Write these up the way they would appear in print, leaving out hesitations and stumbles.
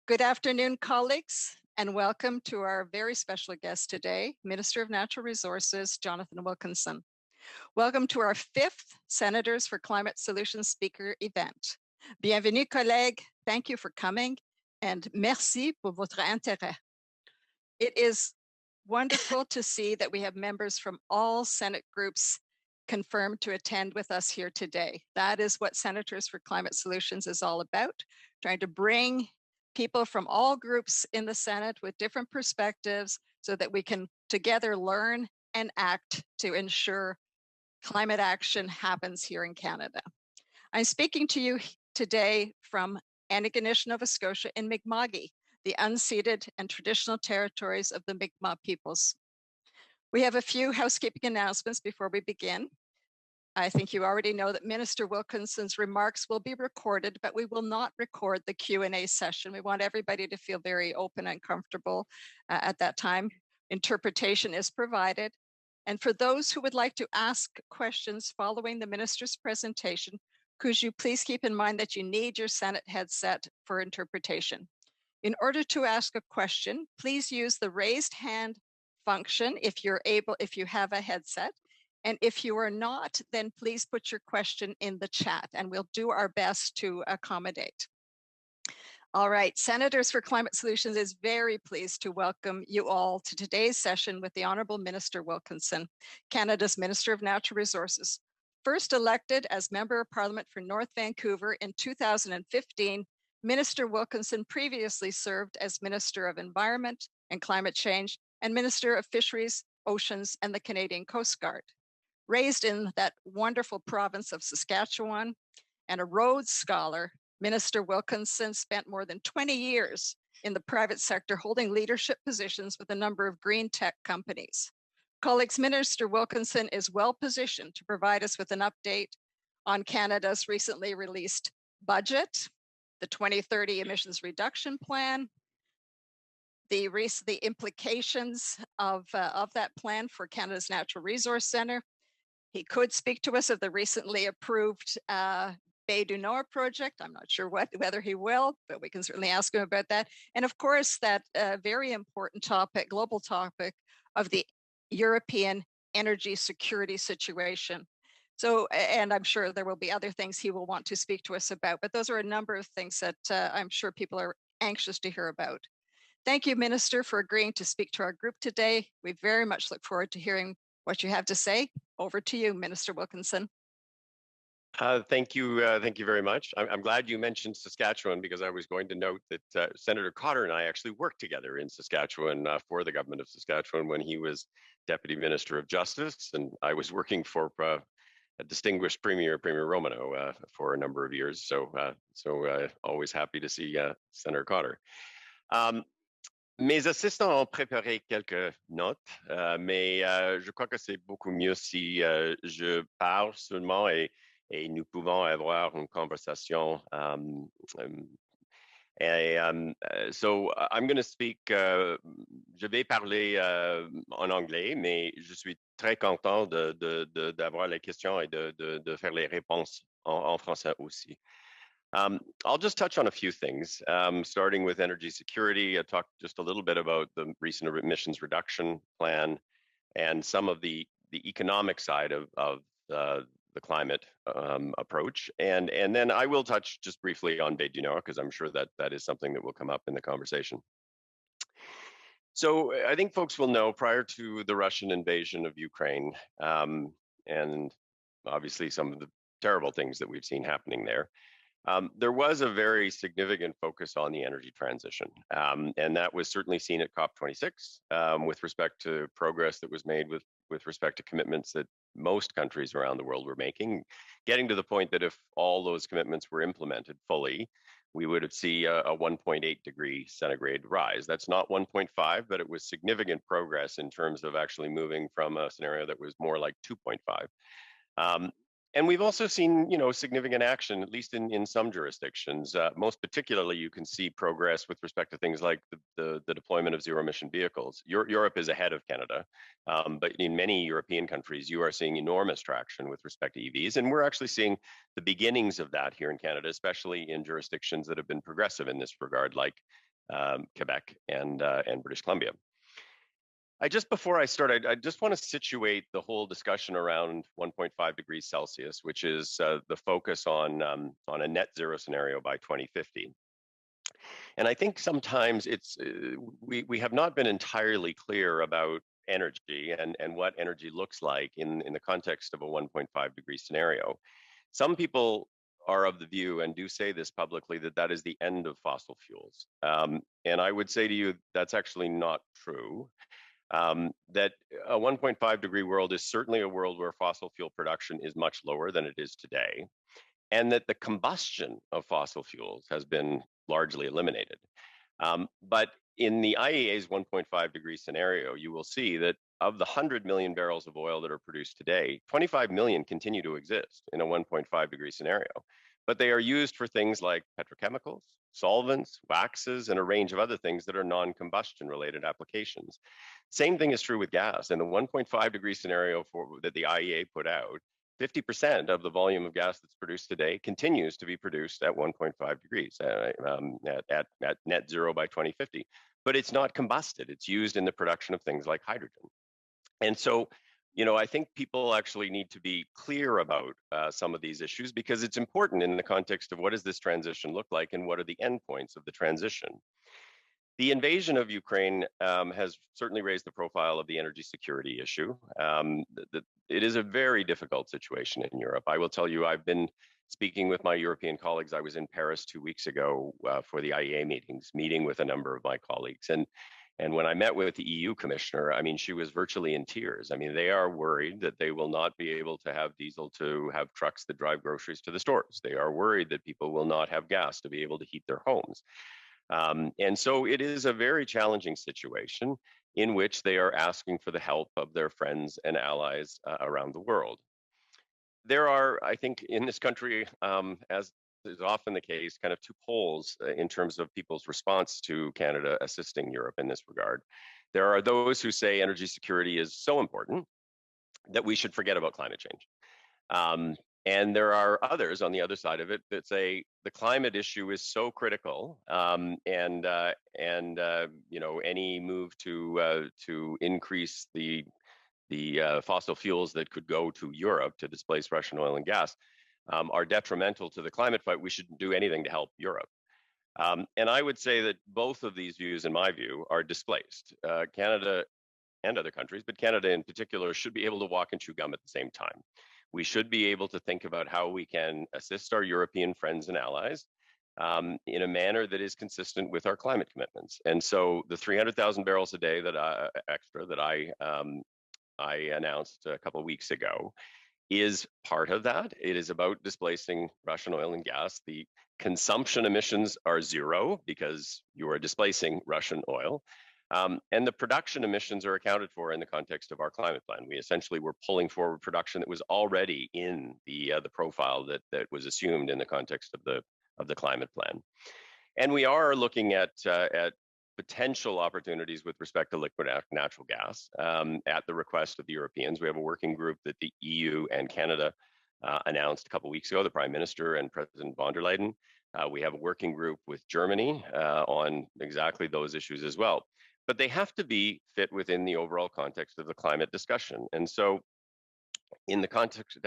Good afternoon, colleagues, and welcome to our very special guest today, Minister of Natural Resources, Jonathan Wilkinson. Welcome to our 5th Senators for Climate Solutions speaker event. Bienvenue, collègues. Thank you for coming, and merci pour votre intérêt. It is wonderful to see that we have members from all Senate groups confirmed to attend with us here today. That is what Senators for Climate Solutions is all about, trying to bring people from all groups in the Senate with different perspectives so that we can together learn and act to ensure climate action happens here in Canada. I'm speaking to you today from Antigonish, Nova Scotia in Mi'kma'ki, the unceded and traditional territories of the Mi'kmaq peoples. We have a few housekeeping announcements before we begin. I think you already know that Minister Wilkinson's remarks will be recorded, but we will not record the Q&A session. We want everybody to feel very open and comfortable at that time. Interpretation is provided. And for those who would like to ask questions following the minister's presentation, could you please keep in mind that you need your Senate headset for interpretation. In order to ask a question, please use the raised hand function if you have a headset. And if you are not, then please put your question in the chat and we'll do our best to accommodate. All right, Senators for Climate Solutions is very pleased to welcome you all to today's session with the Honourable Minister Wilkinson, Canada's Minister of Natural Resources. First elected as Member of Parliament for North Vancouver in 2015, Minister Wilkinson previously served as Minister of Environment and Climate Change and Minister of Fisheries, Oceans, and the Canadian Coast Guard. Raised in that wonderful province of Saskatchewan and a Rhodes Scholar, Minister Wilkinson spent more than 20 years in the private sector holding leadership positions with a number of green tech companies. Colleagues, Minister Wilkinson is well positioned to provide us with an update on Canada's recently released budget, the 2030 emissions reduction plan, the implications of that plan for Canada's Natural Resource Centre. He could speak to us of the recently approved Bay du Nord project. I'm not sure whether he will, but we can certainly ask him about that. And of course, that very important topic, global topic of the European energy security situation. So, and I'm sure there will be other things he will want to speak to us about, but those are a number of things that I'm sure people are anxious to hear about. Thank you, Minister, for agreeing to speak to our group today. We very much look forward to hearing what you have to say. Over to you, Minister Wilkinson. Thank you very much. I'm glad you mentioned Saskatchewan because I was going to note that Senator Cotter and I actually worked together in Saskatchewan for the government of Saskatchewan when he was Deputy Minister of Justice, and I was working for a distinguished Premier Romano for a number of years. So always happy to see Senator Cotter. Mes assistants ont préparé quelques notes, mais je crois que c'est beaucoup mieux si je parle seulement et nous pouvons avoir une conversation. So I'm going to speak, je vais parler en anglais, mais je suis très content d'avoir les questions et de faire les réponses en français aussi. I'll just touch on a few things, starting with energy security. I talked just a little bit about the recent emissions reduction plan and some of the economic side of the climate approach. And then I will touch just briefly on Bay du Nord, because I'm sure that is something that will come up in the conversation. So I think folks will know, prior to the Russian invasion of Ukraine, and obviously some of the terrible things that we've seen happening there, there was a very significant focus on the energy transition. And that was certainly seen at COP26 with respect to progress that was made with respect to commitments that most countries around the world were making, getting to the point that if all those commitments were implemented fully, we would have seen a 1.8 degree centigrade rise. That's not 1.5, but it was significant progress in terms of actually moving from a scenario that was more like 2.5. And we've also seen, significant action, at least in some jurisdictions. Most particularly, you can see progress with respect to things like the deployment of zero-emission vehicles. Europe is ahead of Canada, but in many European countries, you are seeing enormous traction with respect to EVs, and we're actually seeing the beginnings of that here in Canada, especially in jurisdictions that have been progressive in this regard, like Quebec and British Columbia. Before I start, I just want to situate the whole discussion around 1.5 degrees Celsius, which is the focus on a net zero scenario by 2050. And I think sometimes we have not been entirely clear about energy and what energy looks like in the context of a 1.5 degree scenario. Some people are of the view and do say this publicly that is the end of fossil fuels. And I would say to you that's actually not true. That a 1.5 degree world is certainly a world where fossil fuel production is much lower than it is today, and that the combustion of fossil fuels has been largely eliminated. But in the IEA's 1.5 degree scenario, you will see that of the 100 million barrels of oil that are produced today, 25 million continue to exist in a 1.5 degree scenario. But they are used for things like petrochemicals, solvents, waxes, and a range of other things that are non-combustion related applications. Same thing is true with gas. In the 1.5 degree scenario that the IEA put out, 50% of the volume of gas that's produced today continues to be produced at 1.5 degrees at net zero by 2050. But it's not combusted. It's used in the production of things like hydrogen. And so, I think people actually need to be clear about some of these issues because it's important in the context of what does this transition look like and what are the endpoints of the transition. The invasion of Ukraine has certainly raised the profile of the energy security issue. It is a very difficult situation in Europe. I will tell you, I've been speaking with my European colleagues. I was in Paris 2 weeks ago for the IEA meetings, meeting with a number of my colleagues. And when I met with the EU commissioner, I mean, she was virtually in tears. I mean, they are worried that they will not be able to have diesel to have trucks that drive groceries to the stores. They are worried that people will not have gas to be able to heat their homes. And so it is a very challenging situation in which they are asking for the help of their friends and allies around the world. There are, I think, in this country, as is often the case, kind of two poles in terms of people's response to Canada assisting Europe in this regard. There are those who say energy security is so important that we should forget about climate change. And there are others on the other side of it that say the climate issue is so critical, and any move to increase the fossil fuels that could go to Europe to displace Russian oil and gas are detrimental to the climate fight. We shouldn't do anything to help Europe. And I would say that both of these views, in my view, are displaced. Canada and other countries, but Canada in particular, should be able to walk and chew gum at the same time. We should be able to think about how we can assist our European friends and allies in a manner that is consistent with our climate commitments. And so the 300,000 barrels a day extra that I announced a couple of weeks ago is part of that. It is about displacing Russian oil and gas. The consumption emissions are zero because you are displacing Russian oil. And the production emissions are accounted for in the context of our climate plan. We essentially were pulling forward production that was already in the profile that was assumed in the context of the climate plan. And we are looking at potential opportunities with respect to liquid natural gas at the request of the Europeans. We have a working group that the EU and Canada announced a couple of weeks ago, the Prime Minister and President von der Leyen. We have a working group with Germany on exactly those issues as well. But they have to be fit within the overall context of the climate discussion. And so in the context,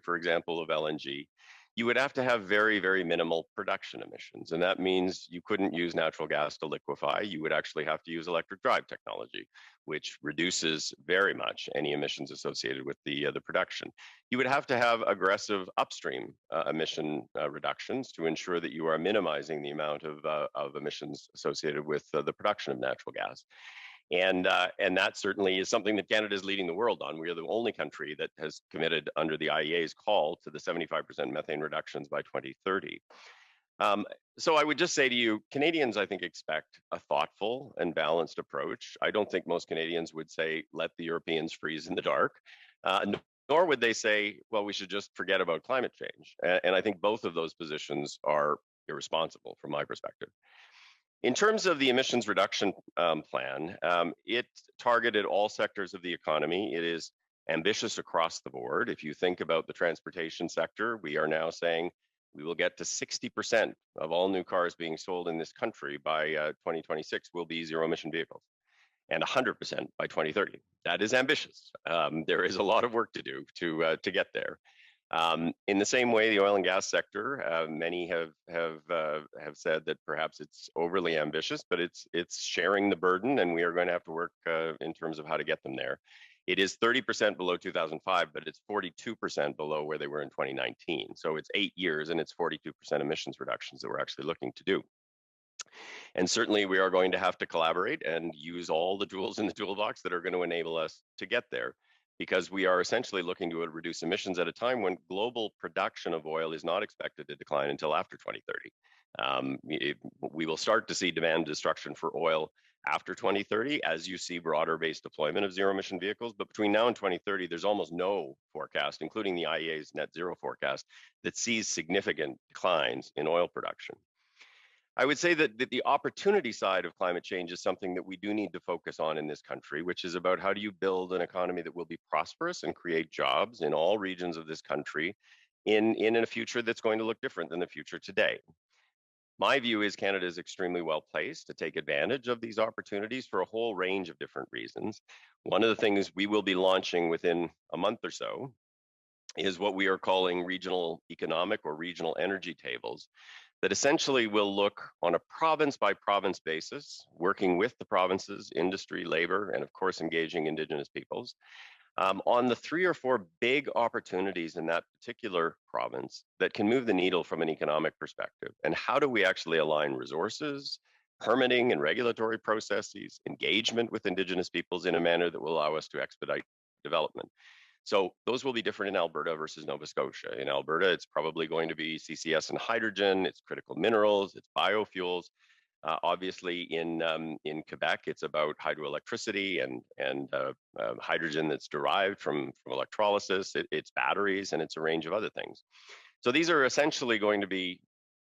for example, of LNG, you would have to have very, very minimal production emissions. And that means you couldn't use natural gas to liquefy. You would actually have to use electric drive technology, which reduces very much any emissions associated with the production. You would have to have aggressive upstream emission reductions to ensure that you are minimizing the amount of emissions associated with the production of natural gas. And that certainly is something that Canada is leading the world on. We are the only country that has committed under the IEA's call to the 75% methane reductions by 2030. So I would just say to you, Canadians, I think, expect a thoughtful and balanced approach. I don't think most Canadians would say, let the Europeans freeze in the dark, nor would they say, well, we should just forget about climate change. And I think both of those positions are irresponsible from my perspective. In terms of the emissions reduction plan, it targeted all sectors of the economy. It is ambitious across the board. If you think about the transportation sector, we are now saying We will get to 60% of all new cars being sold in this country by 2026 will be zero emission vehicles, and 100% by 2030. That is ambitious. There is a lot of work to do to get there. In the same way, the oil and gas sector, many have said that perhaps it's overly ambitious, but it's sharing the burden, and we are going to have to work in terms of how to get them there. It is 30% below 2005, but it's 42% below where they were in 2019. So it's 8 years, and it's 42% emissions reductions that we're actually looking to do. And certainly we are going to have to collaborate and use all the tools in the toolbox that are going to enable us to get there, because we are essentially looking to reduce emissions at a time when global production of oil is not expected to decline until after 2030. We will start to see demand destruction for oil after 2030 as you see broader based deployment of zero emission vehicles. But between now and 2030, there's almost no forecast, including the IEA's net zero forecast, that sees significant declines in oil production. I would say that the opportunity side of climate change is something that we do need to focus on in this country, which is about how do you build an economy that will be prosperous and create jobs in all regions of this country in a future that's going to look different than the future today. My view is Canada is extremely well placed to take advantage of these opportunities for a whole range of different reasons. One of the things we will be launching within a month or so is what we are calling regional economic or regional energy tables, that essentially will look on a province by province basis, working with the provinces, industry, labor, and of course engaging Indigenous peoples, on the 3 or 4 big opportunities in that particular province that can move the needle from an economic perspective. And how do we actually align resources, permitting and regulatory processes, engagement with Indigenous peoples in a manner that will allow us to expedite development. So those will be different in Alberta versus Nova Scotia. In Alberta, it's probably going to be CCS and hydrogen, it's critical minerals, it's biofuels. Obviously, in Quebec, it's about hydroelectricity and hydrogen that's derived from electrolysis. It's batteries, and it's a range of other things. So these are essentially going to be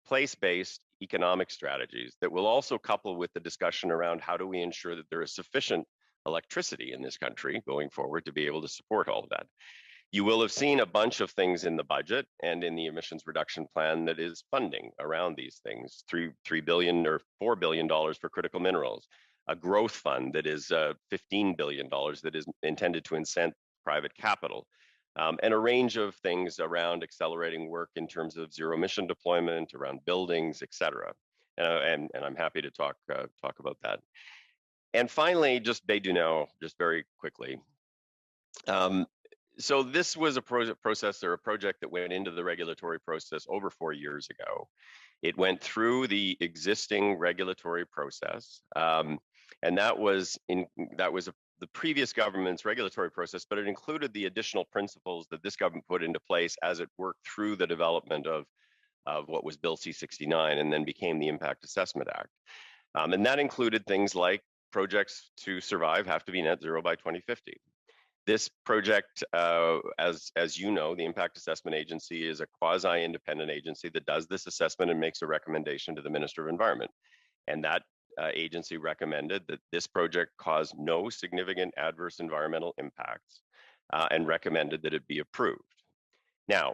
place-based economic strategies that will also couple with the discussion around how do we ensure that there is sufficient electricity in this country going forward to be able to support all of that. You will have seen a bunch of things in the budget and in the emissions reduction plan that is funding around these things, $3 billion or $4 billion for critical minerals, a growth fund that is $15 billion that is intended to incent private capital, and a range of things around accelerating work in terms of zero emission deployment, around buildings, et cetera. And I'm happy to talk about that. And finally, just Bay du Nord, just very quickly. So this was a process or a project that went into the regulatory process over 4 years ago. It went through the existing regulatory process, and that was the previous government's regulatory process, but it included the additional principles that this government put into place as it worked through the development of what was Bill C-69 and then became the Impact Assessment Act. And that included things like projects to survive have to be net zero by 2050. This project, as you know, the Impact Assessment Agency is a quasi-independent agency that does this assessment and makes a recommendation to the Minister of Environment. And that agency recommended that this project cause no significant adverse environmental impacts and recommended that it be approved. Now,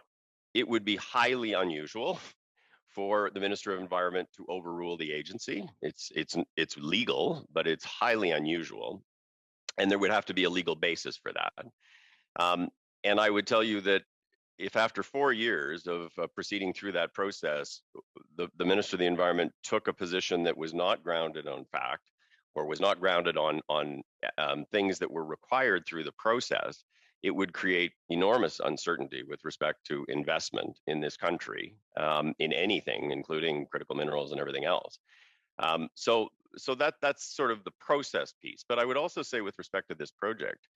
it would be highly unusual for the Minister of Environment to overrule the agency. It's legal, but it's highly unusual. And there would have to be a legal basis for that. And I would tell you that if after 4 years of proceeding through that process, the Minister of the Environment took a position that was not grounded on fact or was not grounded on things that were required through the process, it would create enormous uncertainty with respect to investment in this country, in anything, including critical minerals and everything else. So that's sort of the process piece. But I would also say with respect to this project,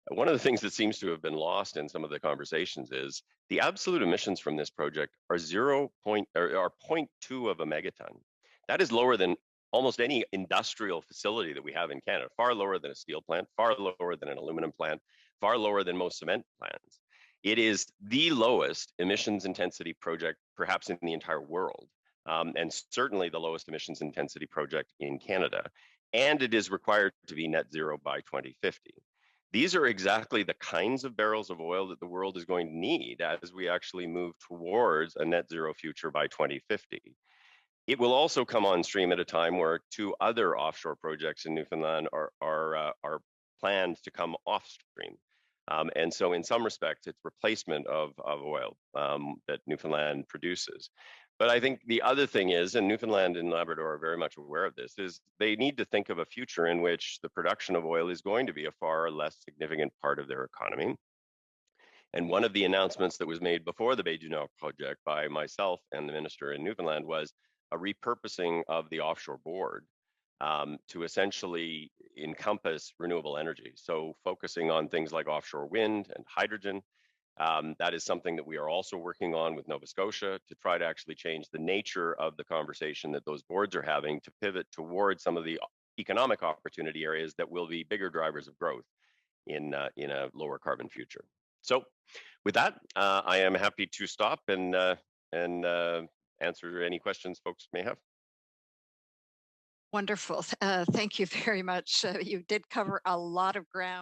one of the things that seems to have been lost in some of the conversations is the absolute emissions from this project are 0.2 of a megaton. That is lower than almost any industrial facility that we have in Canada, far lower than a steel plant, far lower than an aluminum plant, far lower than most cement plants. It is the lowest emissions intensity project perhaps in the entire world, and certainly the lowest emissions intensity project in Canada. And it is required to be net zero by 2050. These are exactly the kinds of barrels of oil that the world is going to need as we actually move towards a net zero future by 2050. It will also come on stream at a time where two other offshore projects in Newfoundland are planned to come off stream. And so in some respects, it's replacement of oil that Newfoundland produces. But I think the other thing is, and Newfoundland and Labrador are very much aware of this, is they need to think of a future in which the production of oil is going to be a far less significant part of their economy. And one of the announcements that was made before the Bay du Nord project by myself and the minister in Newfoundland was a repurposing of the offshore board to essentially encompass renewable energy. So focusing on things like offshore wind and hydrogen. That is something that we are also working on with Nova Scotia to try to actually change the nature of the conversation that those boards are having to pivot towards some of the economic opportunity areas that will be bigger drivers of growth in a lower carbon future. So with that, I am happy to stop and answer any questions folks may have. Wonderful. Thank you very much. You did cover a lot of ground.